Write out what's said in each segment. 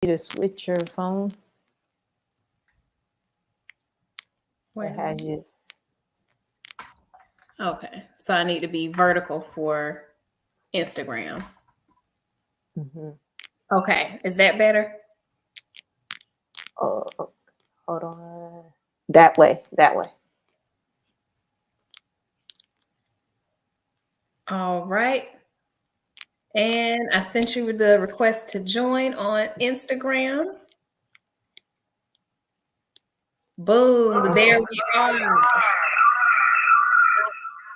to switch your phone. Where Has you? Okay, so I need to be vertical for Instagram. Mm-hmm. Okay, is that better? Oh, hold on. That way. That way. All right. And I sent you the request to join on Instagram. Boom, there we are.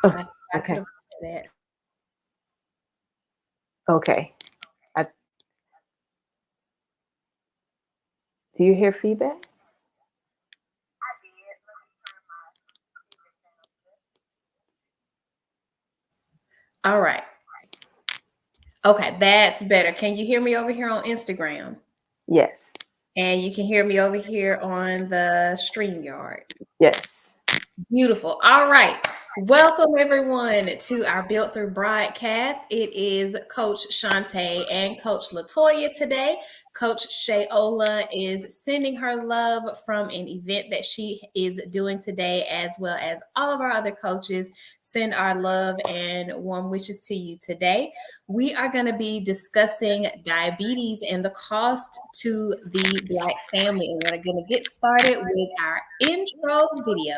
Oh, I could okay. have done that. Okay. Do you hear feedback? All right. Okay, that's better. Can you hear me over here on Instagram? Yes. And you can hear me over here on the StreamYard. Yes. Beautiful. All right. Welcome everyone to our Built Through broadcast. It is Coach Shantae and Coach Latoya today. Coach Shayola is sending her love from an event that she is doing today, as well as all of our other coaches send our love and warm wishes to you today. We are going to be discussing diabetes and the cost to the Black family. And we're going to get started with our intro video.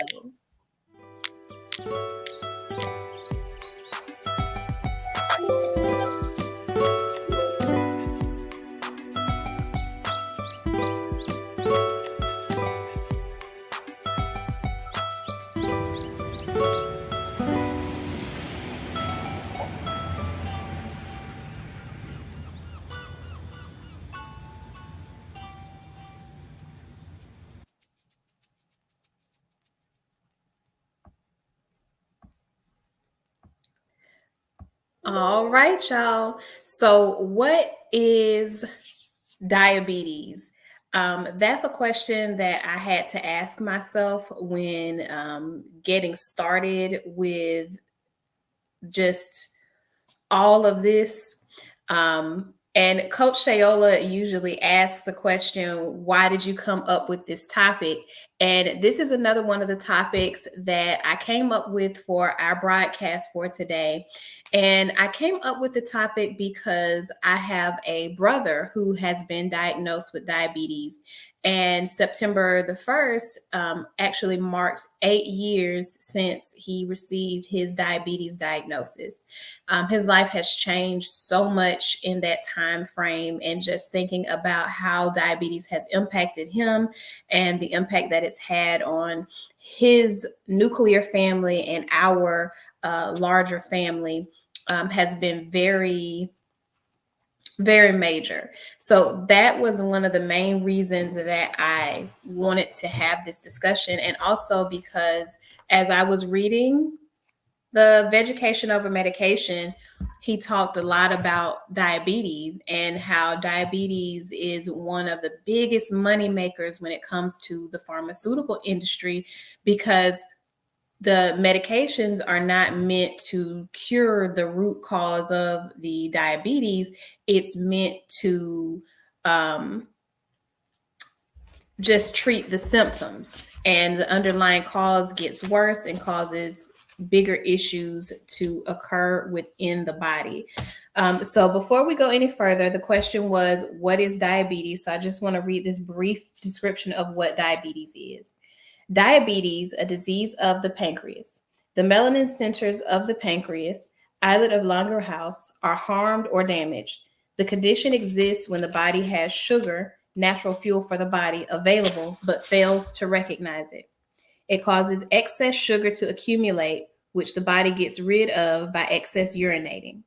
All right, y'all. So, what is diabetes? That's a question that I had to ask myself when getting started with just all of this. And Coach Shayola usually asks the question, why did you come up with this topic? And this is another one of the topics that I came up with for our broadcast for today. And I came up with the topic because I have a brother who has been diagnosed with diabetes. And September the 1st actually marks 8 years since he received his diabetes diagnosis. His life has changed so much in that time frame, and just thinking about how diabetes has impacted him and the impact that it's had on his nuclear family and our larger family has been very major. So that was one of the main reasons that I wanted to have this discussion. And also because as I was reading the Vegetation Over Medication, he talked a lot about diabetes and how diabetes is one of the biggest money makers when it comes to the pharmaceutical industry, because the medications are not meant to cure the root cause of the diabetes. It's meant to just treat the symptoms, and the underlying cause gets worse and causes bigger issues to occur within the body. So before we go any further, the question was, what is diabetes? So I just want to read this brief description of what diabetes is. Diabetes, a disease of the pancreas. The melanin centers of the pancreas, islet of Langerhans, are harmed or damaged. The condition exists when the body has sugar, natural fuel for the body, available, but fails to recognize it. It causes excess sugar to accumulate, which the body gets rid of by excess urinating.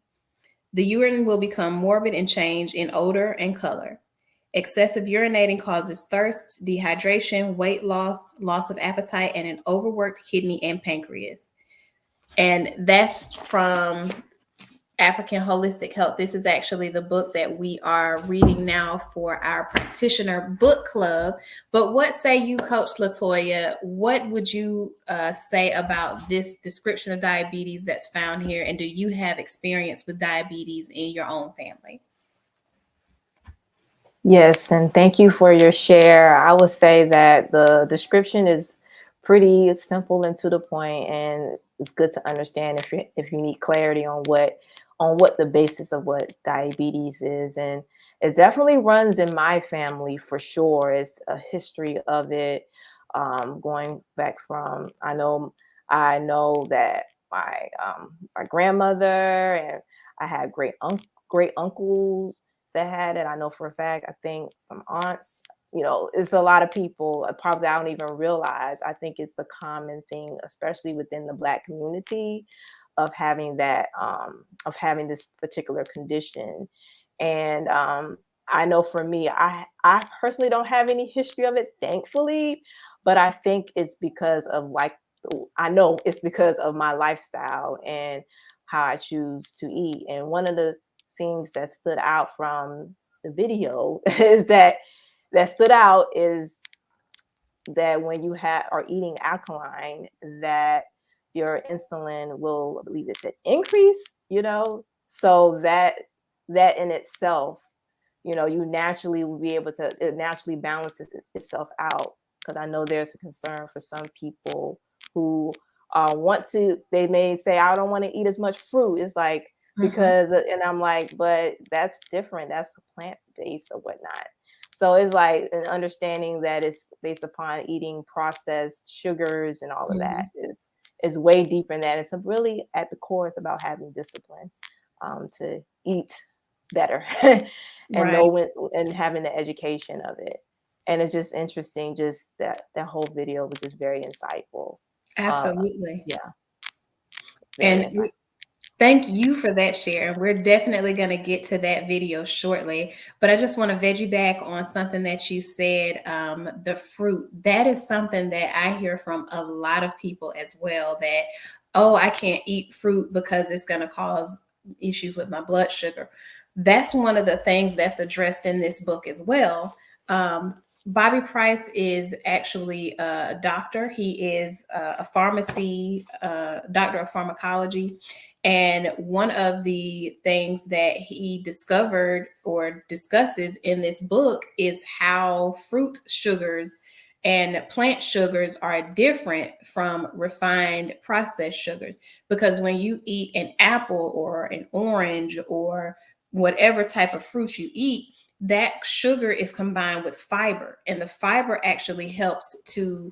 The urine will become morbid and change in odor and color. Excessive urinating causes thirst, dehydration, weight loss, loss of appetite, and an overworked kidney and pancreas. And that's from African Holistic Health. This is actually the book that we are reading now for our practitioner book club. But what say you, Coach Latoya? What would you say about this description of diabetes that's found here? And do you have experience with diabetes in your own family? Yes, and thank you for your share. I would say that the description is pretty simple and to the point, and it's good to understand if you need clarity on what the basis of what diabetes is. And it definitely runs in my family for sure. It's a history of it, going back from I know that my grandmother, and I had great uncles that had it. I know for a fact. I think some aunts. It's a lot of people. Probably I don't even realize. I think it's the common thing, especially within the Black community, of having of having this particular condition. And I know for me, I personally don't have any history of it, thankfully, but I think it's because of I know it's because of my lifestyle and how I choose to eat. And one of the things that stood out from the video is that stood out is that when you are eating alkaline, that your insulin will, I believe it said, increase. So that in itself, you naturally will be able to, it naturally balances itself out. Because I know there's a concern for some people who they may say, I don't want to eat as much fruit. It's like, and I'm like, but that's different. That's plant based or whatnot. So it's like an understanding that it's based upon eating processed sugars and all of that is way deeper than that. It's really at the core, it's about having discipline to eat better and Right. know and having the education of it. And it's just interesting, just that whole video was just very insightful. Uh, Absolutely. yeah, very And insightful. thank you for that share. We're definitely going to get to that video shortly, but I just want to veggie back on something that you said, the fruit. That is something that I hear from a lot of people as well, that, oh, I can't eat fruit because it's going to cause issues with my blood sugar. That's one of the things that's addressed in this book as well. Bobby Price is actually a doctor. He is a pharmacy doctor of pharmacology. And one of the things that he discovered or discusses in this book is how fruit sugars and plant sugars are different from refined processed sugars. Because when you eat an apple or an orange or whatever type of fruit you eat, that sugar is combined with fiber, and the fiber actually helps to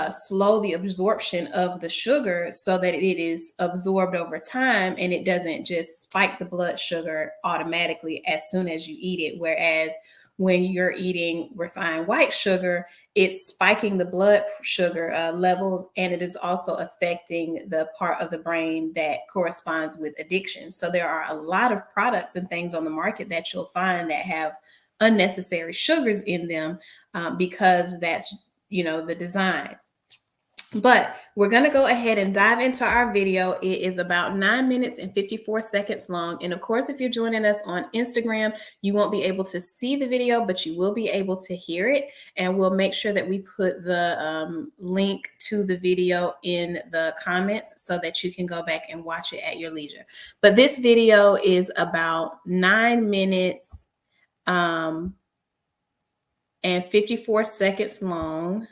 slow the absorption of the sugar so that it is absorbed over time and it doesn't just spike the blood sugar automatically as soon as you eat it. Whereas when you're eating refined white sugar, it's spiking the blood sugar levels, and it is also affecting the part of the brain that corresponds with addiction. So there are a lot of products and things on the market that you'll find that have unnecessary sugars in them, because that's the design. But we're going to go ahead and dive into our video. It is about 9 minutes and 54 seconds long. And of course, if you're joining us on Instagram, you won't be able to see the video, but you will be able to hear it. And we'll make sure that we put the link to the video in the comments so that you can go back and watch it at your leisure. But this video is about 9 minutes and 54 seconds long.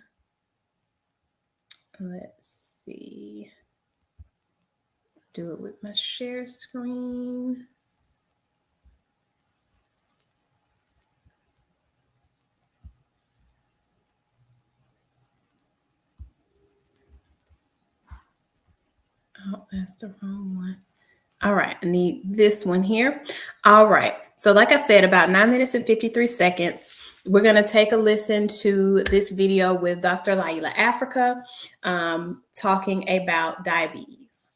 Let's see. Do it with my share screen. Oh, that's the wrong one. All right, I need this one here. All right, so like I said, about 9 minutes and 53 seconds. We're going to take a listen to this video with Dr. Laila Africa, talking about diabetes.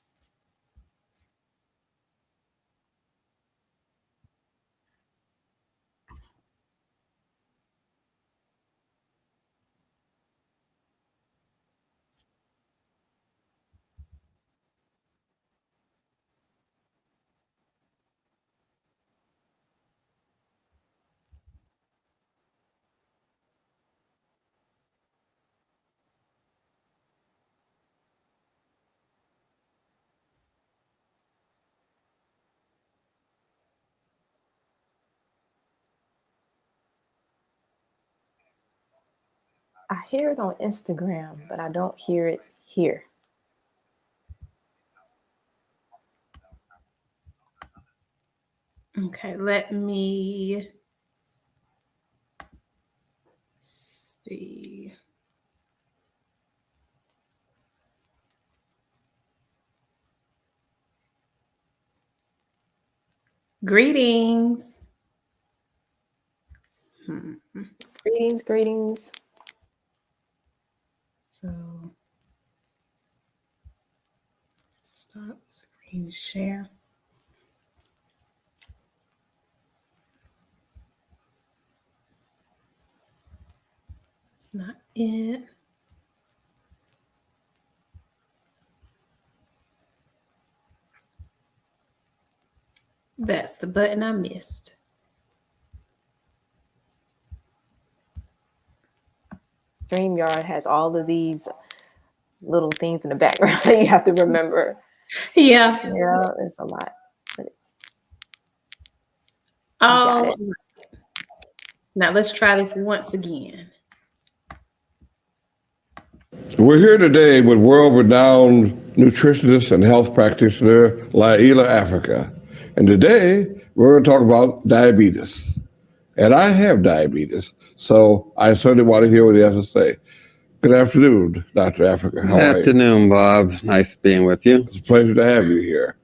I hear it on Instagram, but I don't hear it here. Okay, let me see. Greetings. Greetings. So stop screen share. It's not it. That's the button I missed. StreamYard has all of these little things in the background that you have to remember. Yeah. Yeah, it's a lot. But Oh, now let's try this once again. We're here today with world-renowned nutritionist and health practitioner Laila Africa. And today we're going to talk about diabetes. And I have diabetes, so I certainly want to hear what he has to say. Good afternoon, Dr. Africa. How are you? Afternoon, Bob. Nice being with you. It's a pleasure to have you here.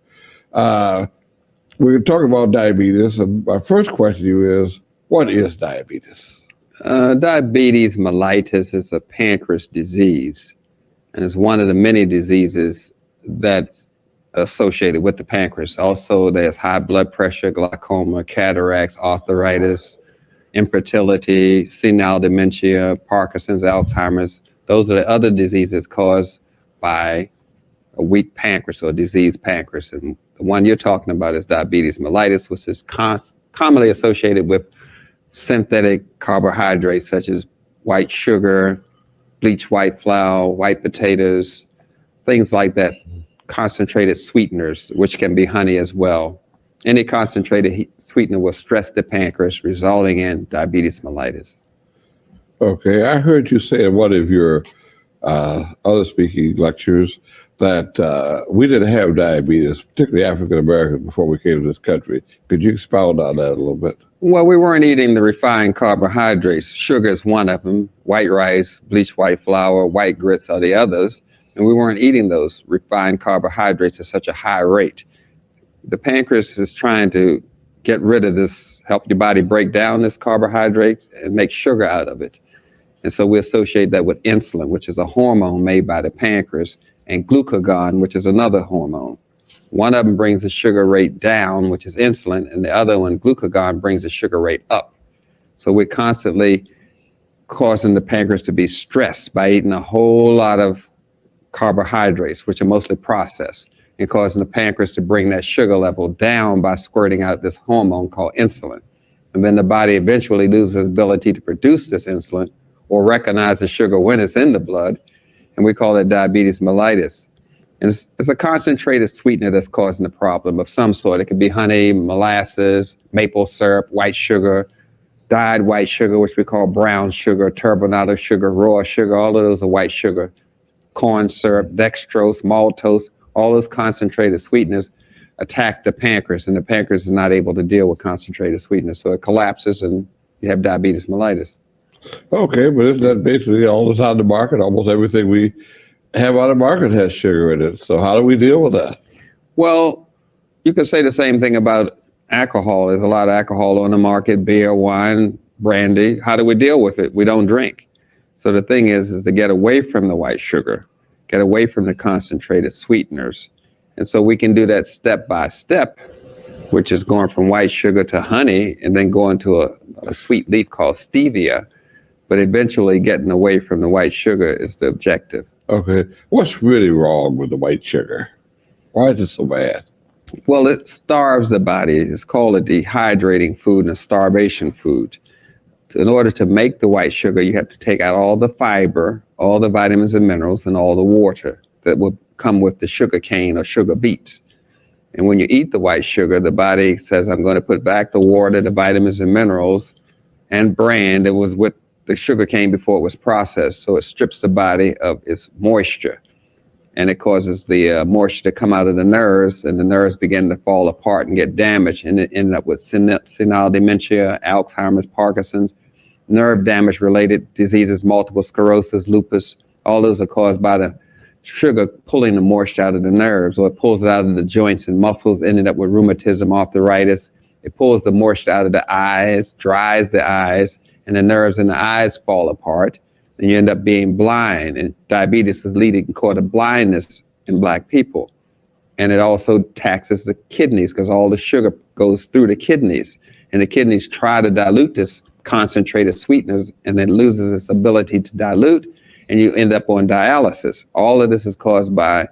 We're talking about diabetes, and my first question to you is, what is diabetes? Diabetes mellitus is a pancreas disease, and it's one of the many diseases that's associated with the pancreas. Also, there's high blood pressure, glaucoma, cataracts, arthritis, infertility, senile dementia, Parkinson's, Alzheimer's. Those are the other diseases caused by a weak pancreas or diseased pancreas. And the one you're talking about is diabetes mellitus, which is commonly associated with synthetic carbohydrates such as white sugar, bleached white flour, white potatoes, things like that, concentrated sweeteners, which can be honey as well. Any concentrated sweetener will stress the pancreas, resulting in diabetes mellitus. Okay, I heard you say in one of your other speaking lectures that we didn't have diabetes, particularly African Americans, before we came to this country. Could you expound on that a little bit? Well, we weren't eating the refined carbohydrates. Sugar is one of them. White rice, bleached white flour, white grits are the others. And we weren't eating those refined carbohydrates at such a high rate. The pancreas is trying to get rid of this, help your body break down this carbohydrate and make sugar out of it. And so we associate that with insulin, which is a hormone made by the pancreas, and glucagon, which is another hormone. One of them brings the sugar rate down, which is insulin, and the other one, glucagon, brings the sugar rate up. So we're constantly causing the pancreas to be stressed by eating a whole lot of carbohydrates, which are mostly processed, and causing the pancreas to bring that sugar level down by squirting out this hormone called insulin. And then the body eventually loses its ability to produce this insulin or recognize the sugar when it's in the blood, and we call it diabetes mellitus. And it's a concentrated sweetener that's causing the problem of some sort. It could be honey, molasses, maple syrup, white sugar, dyed white sugar, which we call brown sugar, turbinado sugar, raw sugar. All of those are white sugar. Corn syrup, dextrose, maltose, all those concentrated sweeteners attack the pancreas, and the pancreas is not able to deal with concentrated sweeteners. So it collapses and you have diabetes mellitus. Okay, but isn't that basically all that's on the market? Almost everything we have on the market has sugar in it. So how do we deal with that? Well, you could say the same thing about alcohol. There's a lot of alcohol on the market, beer, wine, brandy. How do we deal with it? We don't drink. So the thing is to get away from the white sugar, get away from the concentrated sweeteners. And so we can do that step by step, which is going from white sugar to honey and then going to a sweet leaf called stevia. But eventually getting away from the white sugar is the objective. Okay, what's really wrong with the white sugar? Why is it so bad? Well, it starves the body. It's called a dehydrating food and a starvation food. In order to make the white sugar, you have to take out all the fiber, all the vitamins and minerals, and all the water that would come with the sugar cane or sugar beets. And when you eat the white sugar, the body says, I'm going to put back the water, the vitamins and minerals, and bran that was with the sugar came before it was processed, so it strips the body of its moisture, and it causes the moisture to come out of the nerves, and the nerves begin to fall apart and get damaged, and it ended up with senile dementia, Alzheimer's, Parkinson's, nerve damage related diseases, multiple sclerosis, lupus. All those are caused by the sugar pulling the moisture out of the nerves, or it pulls it out of the joints and muscles, ended up with rheumatism, arthritis. It pulls the moisture out of the eyes, dries the eyes, and the nerves in the eyes fall apart, and you end up being blind. And diabetes is leading cause of blindness in Black people. And it also taxes the kidneys because all the sugar goes through the kidneys, and the kidneys try to dilute this concentrated sweeteners, and it loses its ability to dilute, and you end up on dialysis. All of this is caused by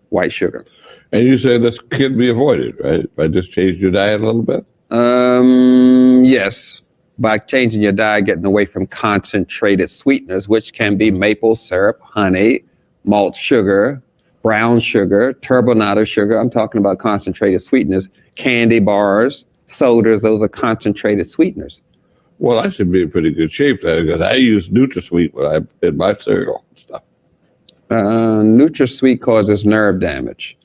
white sugar. And you say this can be avoided, right? By just changing your diet a little bit? Yes. By changing your diet, getting away from concentrated sweeteners, which can be maple syrup, honey, malt sugar, brown sugar, turbinado sugar. I'm talking about concentrated sweeteners, candy bars, sodas. Those are concentrated sweeteners. Well, I should be in pretty good shape there because I use NutraSweet when I in my cereal and stuff. NutraSweet causes nerve damage.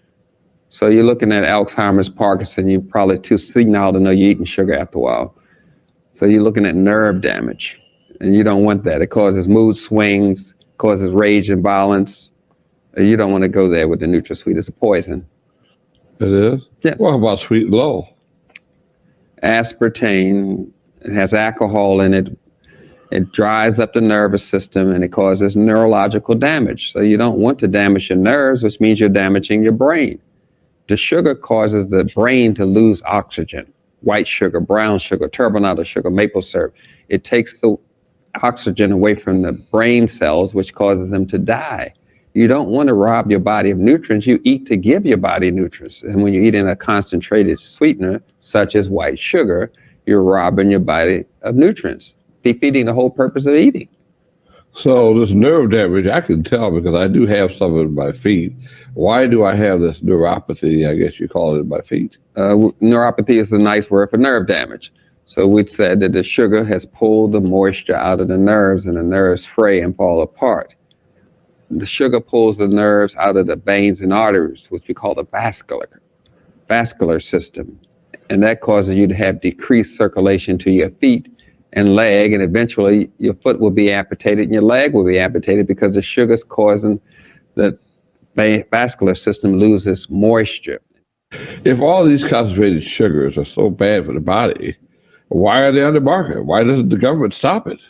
So you're looking at Alzheimer's, Parkinson, you're probably too senile to know you're eating sugar after a while. So you're looking at nerve damage, and you don't want that. It causes mood swings, causes rage and violence. You don't want to go there with the NutraSweet. It's a poison. It is? Yes. What about Sweet and Low? Aspartame, it has alcohol in it. It dries up the nervous system, and it causes neurological damage. So you don't want to damage your nerves, which means you're damaging your brain. The sugar causes the brain to lose oxygen. White sugar, brown sugar, turbinado sugar, maple syrup. It takes the oxygen away from the brain cells, which causes them to die. You don't want to rob your body of nutrients. You eat to give your body nutrients. And when you eat in a concentrated sweetener, such as white sugar, you're robbing your body of nutrients, defeating the whole purpose of eating. So this nerve damage, I can tell because I do have some in my feet. Why do I have this neuropathy, I guess you call it, in my feet? Neuropathy is a nice word for nerve damage. So we said that the sugar has pulled the moisture out of the nerves, and the nerves fray and fall apart. The sugar pulls the nerves out of the veins and arteries, which we call the vascular system. And that causes you to have decreased circulation to your feet and leg, and eventually your foot will be amputated and your leg will be amputated because the sugar's causing the vascular system loses moisture. If all these concentrated sugars are so bad for the body, why are they on the market? Why doesn't the government stop it?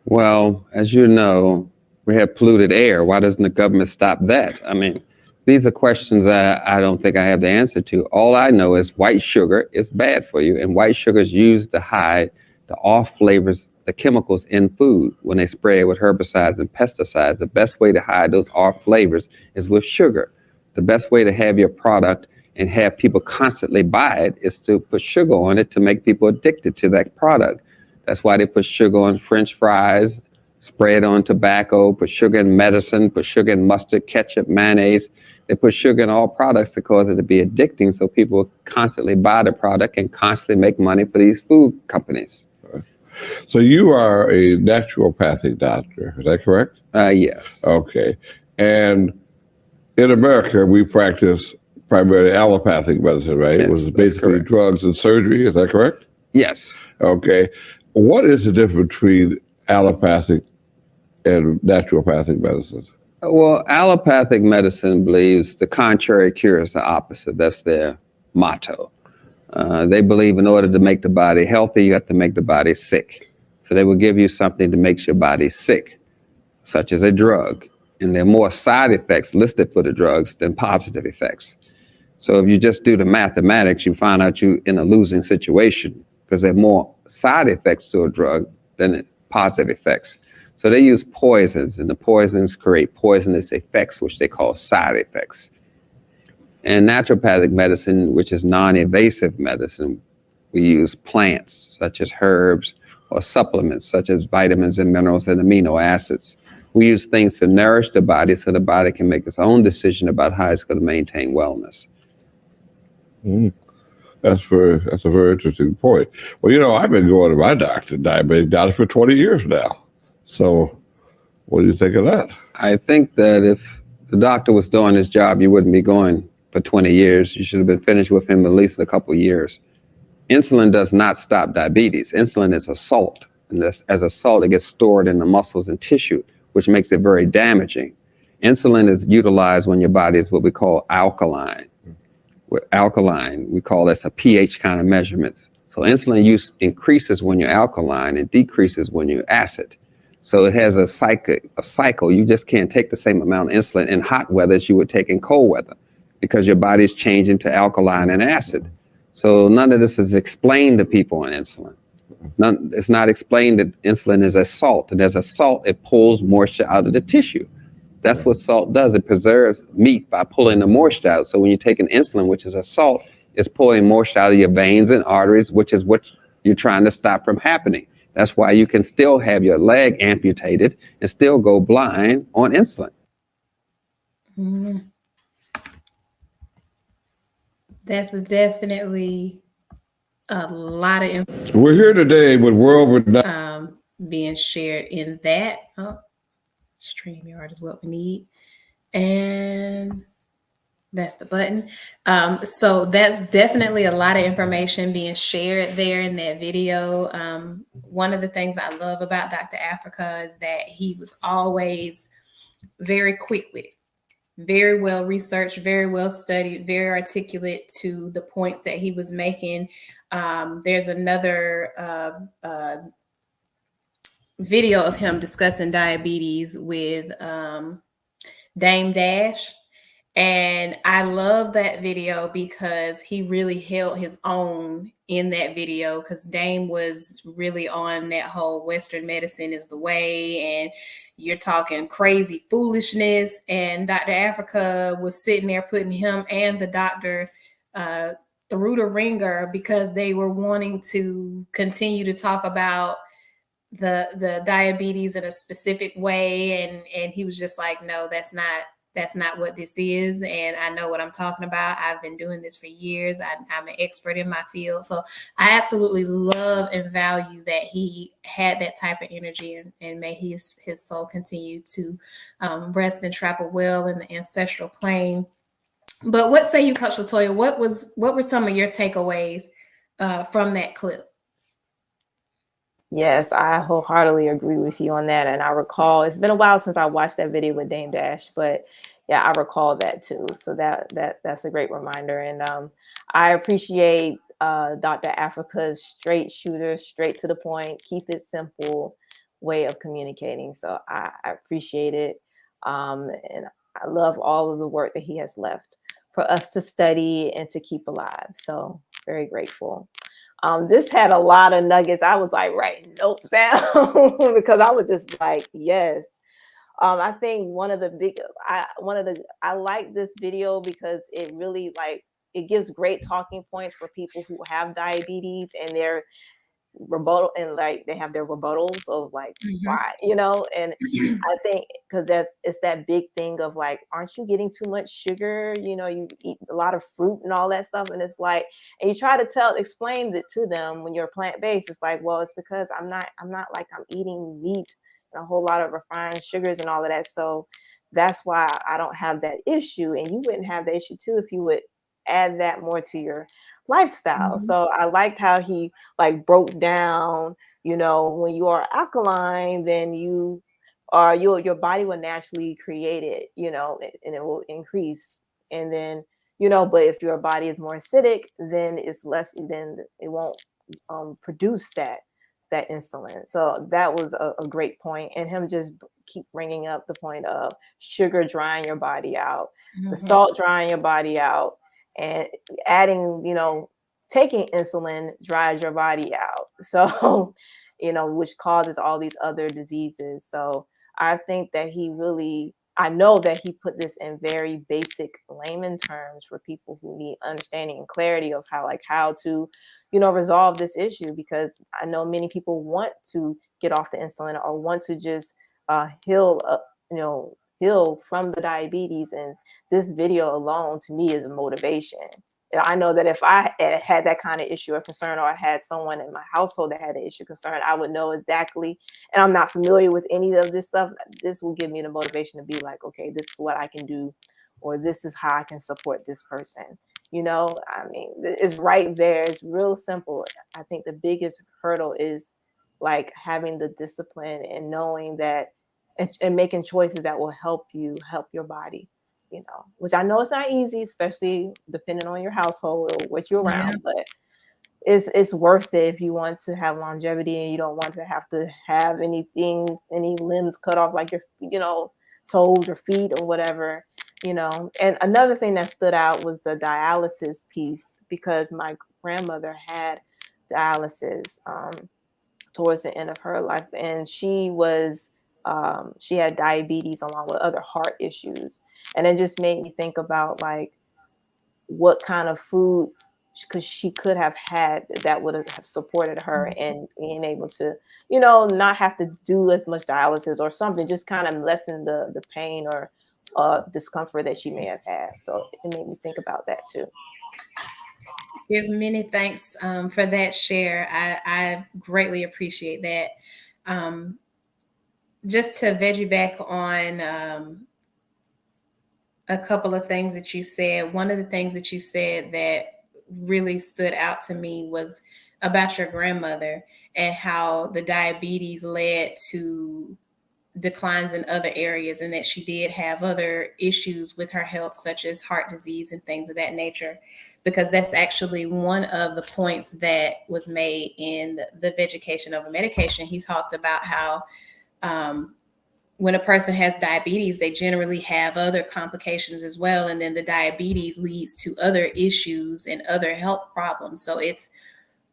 Well, as you know, we have polluted air. Why doesn't the government stop that? I mean, these are questions I don't think I have the answer to. All I know is white sugar is bad for you, and white sugar is used to hide the off flavors, the chemicals in food. When they spray it with herbicides and pesticides, the best way to hide those off flavors is with sugar. The best way to have your product and have people constantly buy it is to put sugar on it to make people addicted to that product. That's why they put sugar on French fries, spray it on tobacco, put sugar in medicine, put sugar in mustard, ketchup, mayonnaise. They put sugar in all products to cause it to be addicting, so people constantly buy the product and constantly make money for these food companies. So you are a naturopathic doctor, is that correct? Yes. Okay. And in America, we practice primarily allopathic medicine, right? Yes, Which is basically correct. drugs and surgery, is that correct? Yes. Okay. What is the difference between allopathic and naturopathic medicine? Well, allopathic medicine believes the contrary cures the opposite. That's their motto. They believe in order to make the body healthy, you have to make the body sick. So they will give you something that makes your body sick, such as a drug. And there are more side effects listed for the drugs than positive effects. So if you just do the mathematics, you find out you're in a losing situation because there are more side effects to a drug than positive effects. So they use poisons, and the poisons create poisonous effects, which they call side effects. And naturopathic medicine, which is non-invasive medicine, we use plants such as herbs or supplements such as vitamins and minerals and amino acids. We use things to nourish the body so the body can make its own decision about how it's going to maintain wellness. That's a very interesting point. Well, I've been going to my diabetic doctor for 20 years now. So what do you think of that? I think that if the doctor was doing his job, you wouldn't be going for 20 years. You should have been finished with him at least a couple of years. Insulin does not stop diabetes. Insulin is a salt. And as a salt, it gets stored in the muscles and tissue, which makes it very damaging. Insulin is utilized when your body is what we call alkaline. With alkaline, we call this a pH kind of measurements. So insulin use increases when you're alkaline and decreases when you're acid. So it has a cycle. You just can't take the same amount of insulin in hot weather as you would take in cold weather because your body's changing to alkaline and acid. So none of this is explained to people on insulin. It's not explained that insulin is a salt, and as a salt, it pulls moisture out of the tissue. That's what salt does. It preserves meat by pulling the moisture out. So when you take an insulin, which is a salt, it's pulling moisture out of your veins and arteries, which is what you're trying to stop from happening. That's why you can still have your leg amputated and still go blind on insulin. Mm. That's definitely a lot of information. We're here today with world being shared in that. StreamYard is what we need. And that's the button. So that's definitely a lot of information being shared there in that video. One of the things I love about Dr. Africa is that he was always very quick with it, very well researched, very well studied, very articulate to the points that he was making. There's another video of him discussing diabetes with Dame Dash. And I love that video because he really held his own in that video, because Dame was really on that whole Western medicine is the way, and you're talking crazy foolishness. And Dr. Africa was sitting there putting him and the doctor through the ringer because they were wanting to continue to talk about the diabetes in a specific way, and he was just like, no, that's not what this is, and I know what I'm talking about. I've been doing this for years. I'm an expert in my field. So I absolutely love and value that he had that type of energy, and may his soul continue to rest and travel well in the ancestral plane. But what say you, Coach Latoya? What were some of your takeaways from that clip? Yes, I wholeheartedly agree with you on that. And I recall, it's been a while since I watched that video with Dame Dash, but yeah, I recall that too. So that's a great reminder. And I appreciate Dr. Africa's straight shooter, straight to the point, keep it simple way of communicating. So I appreciate it. And I love all of the work that he has left for us to study and to keep alive. So very grateful. This had a lot of nuggets. I was like writing notes down because I was just like, yes. I think I like this video because it really it gives great talking points for people who have diabetes and their rebuttal, and they have their rebuttals of why, and I think because it's that big thing of aren't you getting too much sugar? You eat a lot of fruit and all that stuff, and it's and you try to explain it to them when you're plant-based. It's well, it's because I'm not I'm eating meat and a whole lot of refined sugars and all of that. So that's why I don't have that issue, and you wouldn't have the issue too if you would add that more to your lifestyle. Mm-hmm. So I liked how he broke down, when you are alkaline, then your body will naturally create it, and it will increase. And then, but if your body is more acidic, then it's less, then it won't produce that insulin. So that was a great point. And him just keep bringing up the point of sugar drying your body out, mm-hmm. the salt drying your body out, and adding, taking insulin dries your body out. So, which causes all these other diseases. So I think that I know that he put this in very basic layman terms for people who need understanding and clarity of how to, resolve this issue, because I know many people want to get off the insulin or want to just heal from the diabetes. And this video alone to me is a motivation, I know that if I had that kind of issue or concern, or I had someone in my household that had an issue concern, I would know exactly. And I'm not familiar with any of this stuff. This will give me the motivation to be like, okay, this is what I can do, or this is how I can support this person. You know, I mean, it's right there. It's real simple. I think the biggest hurdle is like having the discipline and knowing that, and making choices that will help you help your body, you know, which I know it's not easy, especially depending on your household or what you're Yeah. around, but it's worth it if you want to have longevity and you don't want to have anything, any limbs cut off, like your, you know, toes or feet or whatever, you know. And another thing that stood out was the dialysis piece, because my grandmother had dialysis towards the end of her life, and she had diabetes along with other heart issues. And it just made me think about like what kind of food, because she could have had that would have supported her in being able to, you know, not have to do as much dialysis or something, just kind of lessen the pain or discomfort that she may have had. So it made me think about that too. Give many thanks for that share. I greatly appreciate that. Um, just to veggie back on a couple of things that you said, one of the things that you said that really stood out to me was about your grandmother and how the diabetes led to declines in other areas, and that she did have other issues with her health, such as heart disease and things of that nature, because that's actually one of the points that was made in the Vegetation Over Medication. He talked about how when a person has diabetes, they generally have other complications as well, and then the diabetes leads to other issues and other health problems. So it's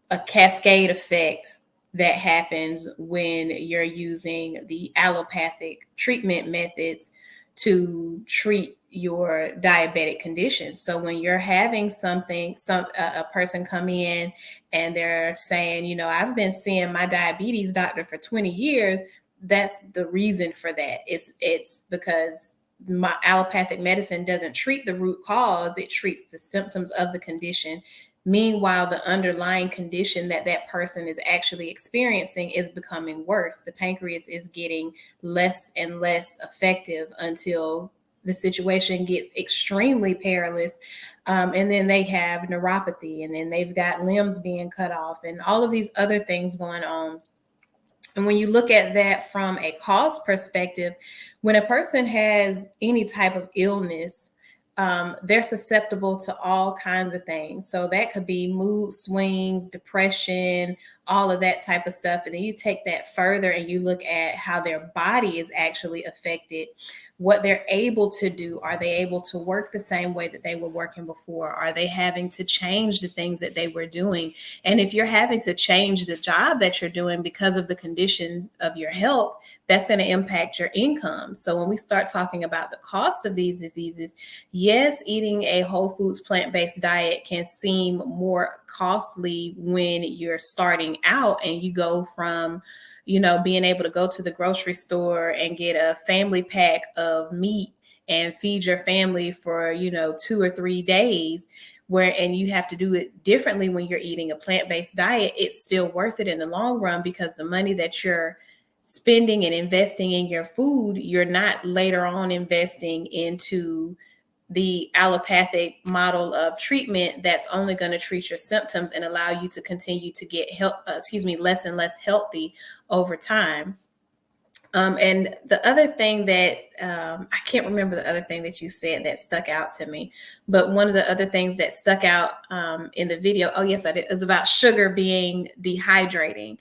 a cascade effect that happens when you're using the allopathic treatment methods to treat your diabetic condition. So when you're having a person come in and they're saying, you know, I've been seeing my diabetes doctor for 20 years, that's the reason for that. It's because my allopathic medicine doesn't treat the root cause, it treats the symptoms of the condition. Meanwhile, the underlying condition that that person is actually experiencing is becoming worse. The pancreas is getting less and less effective until the situation gets extremely perilous. And then they have neuropathy, and then they've got limbs being cut off and all of these other things going on. And when you look at that from a cause perspective, when a person has any type of illness, they're susceptible to all kinds of things. So that could be mood swings, depression, all of that type of stuff. And then you take that further and you look at how their body is actually affected, what they're able to do. Are they able to work the same way that they were working before? Are they having to change the things that they were doing? And if you're having to change the job that you're doing because of the condition of your health, that's going to impact your income. So when we start talking about the cost of these diseases, yes, eating a whole foods plant-based diet can seem more costly when you're starting out and you go from, you know, being able to go to the grocery store and get a family pack of meat and feed your family for, you know, 2 or 3 days, and you have to do it differently when you're eating a plant-based diet. It's still worth it in the long run, because the money that you're spending and investing in your food, you're not later on investing into the allopathic model of treatment that's only going to treat your symptoms and allow you to continue to get less and less healthy over time. And the other thing that I can't remember the other thing that you said that stuck out to me, but one of the other things that stuck out in the video, oh yes, I did, is about sugar being dehydrating.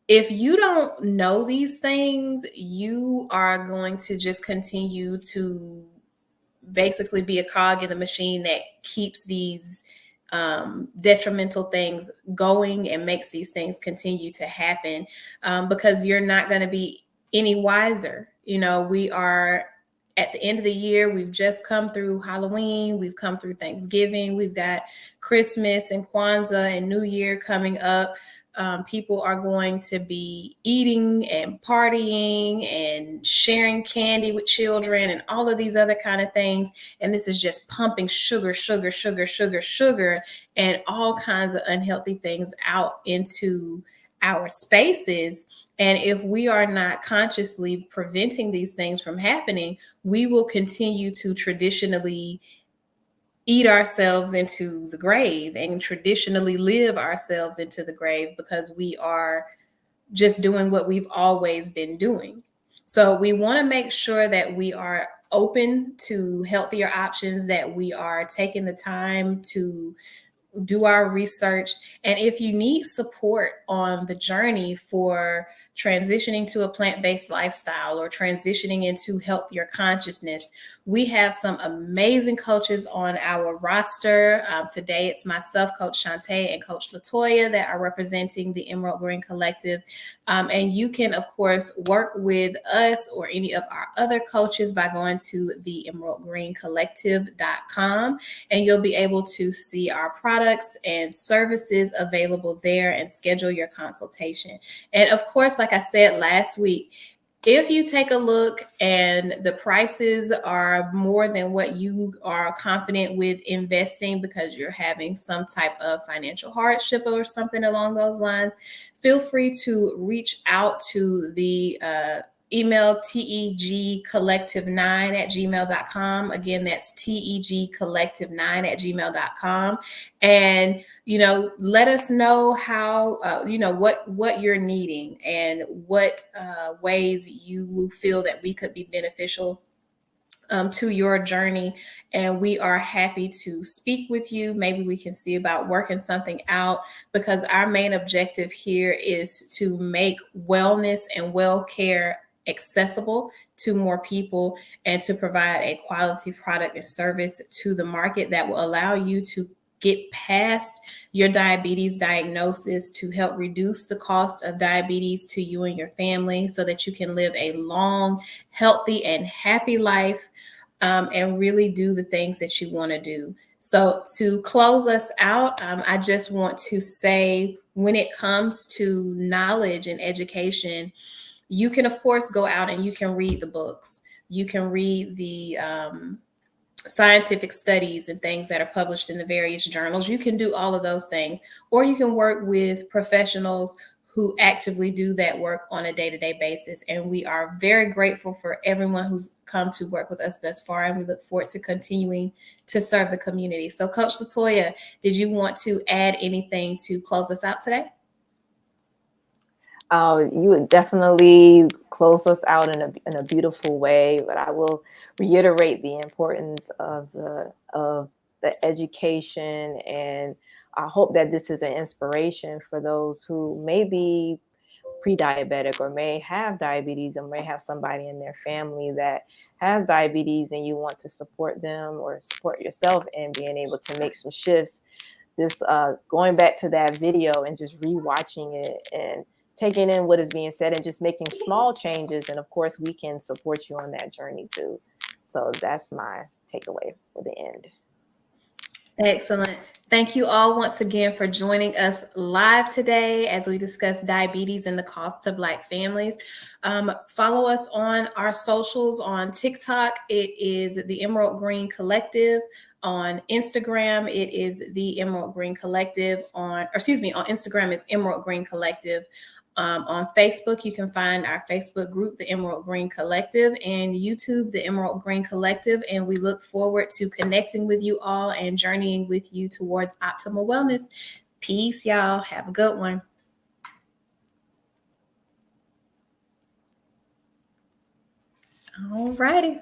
If you don't know these things, you are going to just continue to basically be a cog in the machine that keeps these detrimental things going and makes these things continue to happen, because you're not going to be any wiser. You know, we are at the end of the year. We've just come through Halloween. We've come through Thanksgiving. We've got Christmas and Kwanzaa and New Year coming up. people are going to be eating and partying and sharing candy with children and all of these other kind of things. And this is just pumping sugar, and all kinds of unhealthy things out into our spaces. And if we are not consciously preventing these things from happening, we will continue to traditionally eat ourselves into the grave and traditionally live ourselves into the grave because we are just doing what we've always been doing. So we want to make sure that we are open to healthier options, that we are taking the time to do our research. And if you need support on the journey for transitioning to a plant-based lifestyle or transitioning into healthier consciousness, we have some amazing coaches on our roster. Today, it's myself, Coach Shantae, and Coach Latoya that are representing the Emerald Green Collective. And you can, of course, work with us or any of our other coaches by going to the emeraldgreencollective.com, and you'll be able to see our products and services available there and schedule your consultation. And of course, like I said last week, if you take a look and the prices are more than what you are confident with investing because you're having some type of financial hardship or something along those lines, feel free to reach out to the email tegcollective9@gmail.com. Again, that's tegcollective9@gmail.com. And, let us know how, what you're needing and what ways you feel that we could be beneficial to your journey. And we are happy to speak with you. Maybe we can see about working something out, because our main objective here is to make wellness and well-care accessible to more people and to provide a quality product and service to the market that will allow you to get past your diabetes diagnosis, to help reduce the cost of diabetes to you and your family so that you can live a long, healthy, and happy life, and really do the things that you want to do. So to close us out, I just want to say, when it comes to knowledge and education, you can, of course, go out and you can read the books. You can read the scientific studies and things that are published in the various journals. You can do all of those things, or you can work with professionals who actively do that work on a day-to-day basis. And we are very grateful for everyone who's come to work with us thus far, and we look forward to continuing to serve the community. So Coach Latoya, did you want to add anything to close us out today? You would definitely close us out in a beautiful way, but I will reiterate the importance of the education, and I hope that this is an inspiration for those who may be pre-diabetic or may have diabetes or may have somebody in their family that has diabetes, and you want to support them or support yourself in being able to make some shifts. This going back to that video and just rewatching it and taking in what is being said and just making small changes. And of course, we can support you on that journey too. So that's my takeaway for the end. Excellent. Thank you all once again for joining us live today as we discuss diabetes and the cost to Black families. Follow us on our socials. On TikTok, it is the Emerald Green Collective. On Instagram, it is the Emerald Green Collective. On Instagram, it's Emerald Green Collective. On Facebook, you can find our Facebook group, the Emerald Green Collective, and YouTube, the Emerald Green Collective. And we look forward to connecting with you all and journeying with you towards optimal wellness. Peace, y'all. Have a good one. All righty.